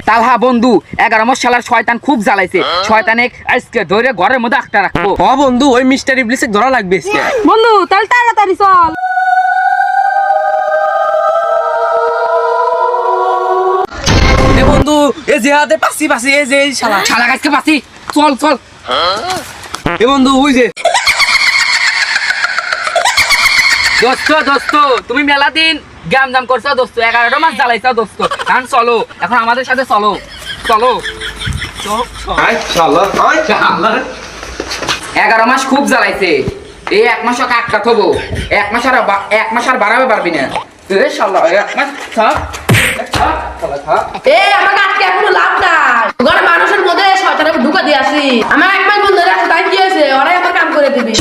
তালহা বন্ধু 11 মাস শালার শয়তান খুব জ্বালাইছে। শয়তানে আজকে ধরে ঘরের মধ্যে আটটা রাখবো। বন্ধু ওই মিস্টার ইবলিসে ধরা লাগবে আজকে। বন্ধু তাহলে তাড়াতাড়ি চল। বন্ধু এই যে হাতে পাসি পাসি এই যে শালা শালা গাছকে পাচ্ছি, চল চল। বন্ধু ওই যে দোস্ত দোস্ত তুমি মেলা দিন গ্যাম জাম করছো দোস্ত, 11টা মাস জ্বালাইছো দোস্ত। এখন চলো, এখন আমাদের সাথে চলো চলো। 11 মাস খুব জ্বালাইছে, এই 1 মাস ওকে আটকা থবো। 1 মাস আর বাড়াবে পারবি না। শালা 1 মাস থাক থাক শালা থাক। আমাকে আজকে এখনো লাভ নাই, ঘরে মানুষের মধ্যে শয়তানকে ঢুকা দিয়ে আসি। আমার 1 মাস বন্ধ আছে, তাই কি হয়েছে? ওরাই আমার কাম করে দিবি।